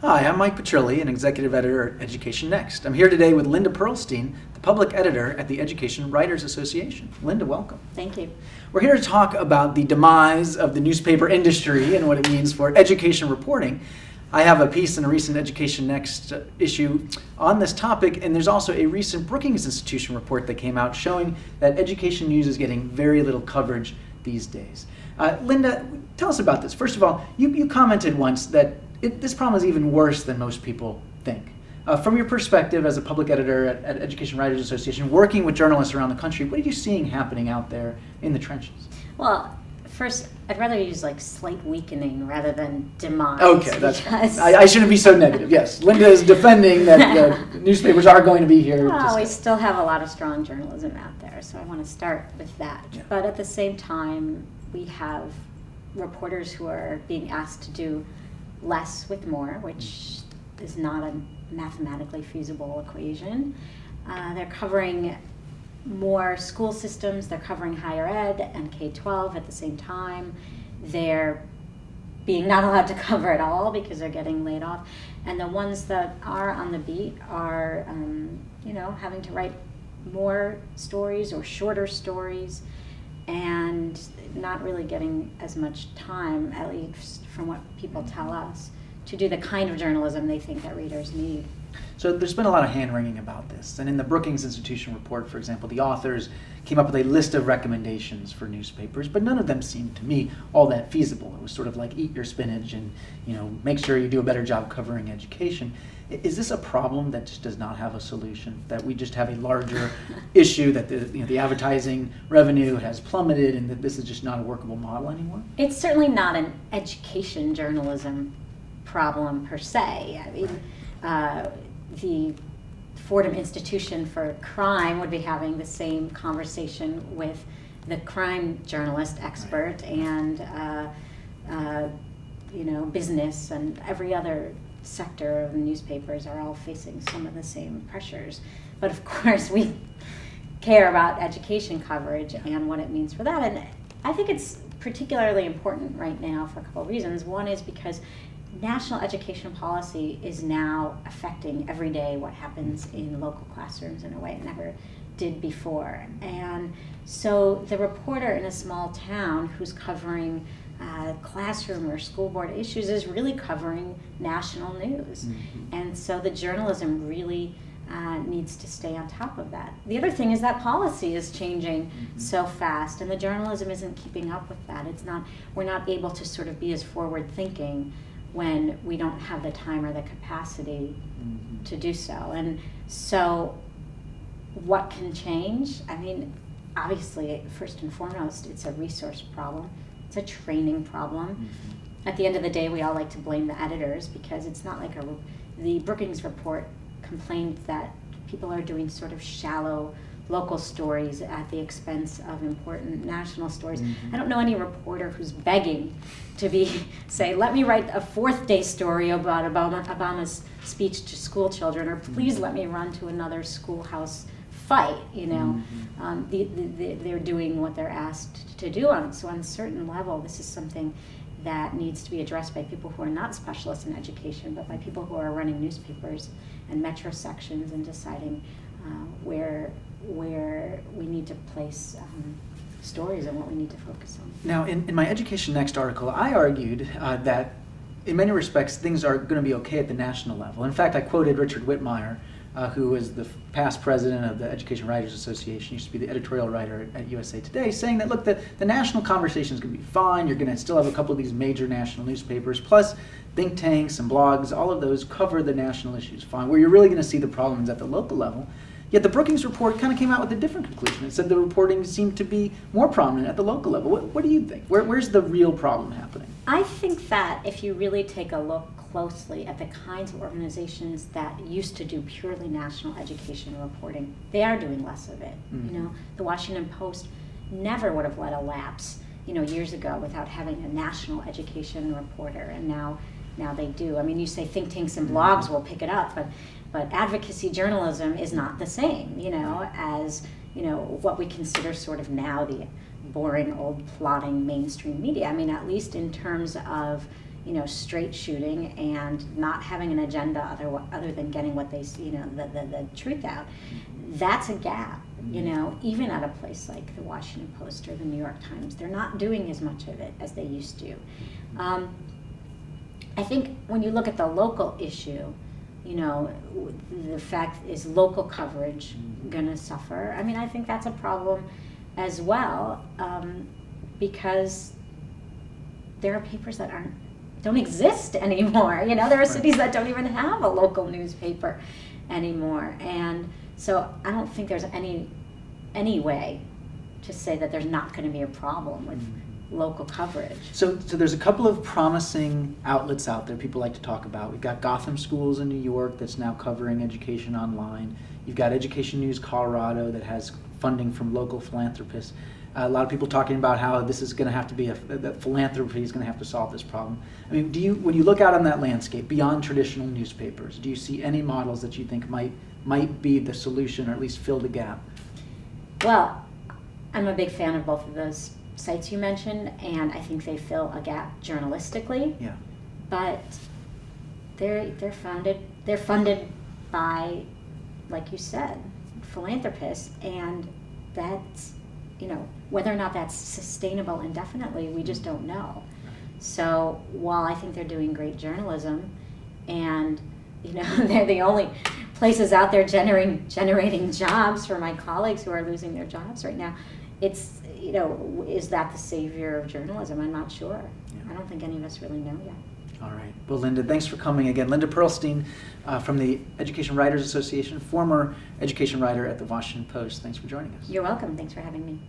Hi, I'm Mike Petrilli, an executive editor at Education Next. I'm here today with Linda Perlstein, the public editor at the Education Writers Association. Linda, welcome. Thank you. We're here to talk about the demise of the newspaper industry and what it means for education reporting. I have a piece in a recent Education Next issue on this topic, and there's also a recent Brookings Institution report that came out showing that education news is getting very little coverage these days. Linda, tell us about this. First of all, you commented once that this problem is even worse than most people think. From your perspective as a public editor at Education Writers Association, working with journalists around the country, what are you seeing happening out there in the trenches? Well, first, I'd rather use like slight weakening rather than demise. Okay, that's fine. I shouldn't be so negative. Yes, Linda is defending that the newspapers are going to be here. Well, we still have a lot of strong journalism out there, so I want to start with that. Yeah. But at the same time, we have reporters who are being asked to do less with more, which is not a mathematically feasible equation. They're covering more school systems, they're covering higher ed and K-12 at the same time. They're being not allowed to cover it all because they're getting laid off. And the ones that are on the beat are having to write more stories or shorter stories and not really getting as much time, at least from what people tell us, to do the kind of journalism they think that readers need. So there's been a lot of hand-wringing about this. And in the Brookings Institution report, for example, the authors came up with a list of recommendations for newspapers, but none of them seemed to me all that feasible. It was sort of like eat your spinach and make sure you do a better job covering education. Is this a problem that just does not have a solution? That we just have a larger issue, that the advertising revenue has plummeted and that this is just not a workable model anymore? It's certainly not an education journalism problem per se. I mean, the Fordham Institution for Crime would be having the same conversation with the crime journalist expert and business and every other sector of the newspapers are all facing some of the same pressures. But of course we care about education coverage and what it means for that. And I think it's particularly important right now for a couple of reasons. One is because national education policy is now affecting every day what happens in local classrooms in a way it never did before. And so the reporter in a small town who's covering classroom or school board issues is really covering national news. Mm-hmm. And so the journalism really needs to stay on top of that. The other thing is that policy is changing so fast, and the journalism isn't keeping up with that. We're not able to sort of be as forward thinking when we don't have the time or the capacity to do so. And so what can change? I mean, obviously, first and foremost, it's a resource problem. It's a training problem. At the end of the day, we all like to blame the editors because it's not like the Brookings report complained that people are doing sort of shallow local stories at the expense of important national stories. I don't know any reporter who's begging to say, let me write a fourth day story about Obama's speech to school children, or please let me run to another schoolhouse fight. They're doing what they're asked to do. So on a certain level, this is something that needs to be addressed by people who are not specialists in education, but by people who are running newspapers and metro sections and deciding where we need to place stories and what we need to focus on. Now, in my Education Next article, I argued that in many respects things are going to be okay at the national level. In fact, I quoted Richard Whitmire, who is the past president of the Education Writers Association, used to be the editorial writer at USA Today, saying that, look, the national conversation is going to be fine. You're going to still have a couple of these major national newspapers, plus think tanks and blogs, all of those cover the national issues fine. Where you're really going to see the problems at the local level. Yet the Brookings report kind of came out with a different conclusion. It said the reporting seemed to be more prominent at the local level. What do you think? Where's the real problem happening? I think that if you really take a look closely at the kinds of organizations that used to do purely national education reporting, they are doing less of it. The Washington Post never would have let a lapse, years ago without having a national education reporter, and now they do. I mean, you say think tanks and blogs will pick it up, but advocacy journalism is not the same, as what we consider sort of now the boring, old, plodding mainstream media. I mean, at least in terms of straight shooting and not having an agenda other than getting what they, the truth out. That's a gap, even at a place like the Washington Post or the New York Times. They're not doing as much of it as they used to. I think when you look at the local issue, the fact is local coverage going to suffer. I mean, I think that's a problem as well, because there are papers that don't exist anymore. There are cities that don't even have a local newspaper anymore, and so I don't think there's any way to say that there's not going to be a problem with local coverage. So there's a couple of promising outlets out there people like to talk about. We've got Gotham Schools in New York that's now covering education online. You've got Education News Colorado that has funding from local philanthropists. A lot of people talking about how this is going to have to be that philanthropy is going to have to solve this problem. I mean, when you look out on that landscape beyond traditional newspapers, do you see any models that you think might be the solution or at least fill the gap? Well, I'm a big fan of both of those sites you mentioned, and I think they fill a gap journalistically. Yeah. But they're funded by, like you said, philanthropists, and that's, whether or not that's sustainable indefinitely, we just don't know. So while I think they're doing great journalism, and they're the only places out there generating jobs for my colleagues who are losing their jobs right now, it's, is that the savior of journalism? I'm not sure. Yeah. I don't think any of us really know yet. All right. Well, Linda, thanks for coming again. Linda Perlstein from the Education Writers Association, former education writer at the Washington Post. Thanks for joining us. You're welcome. Thanks for having me.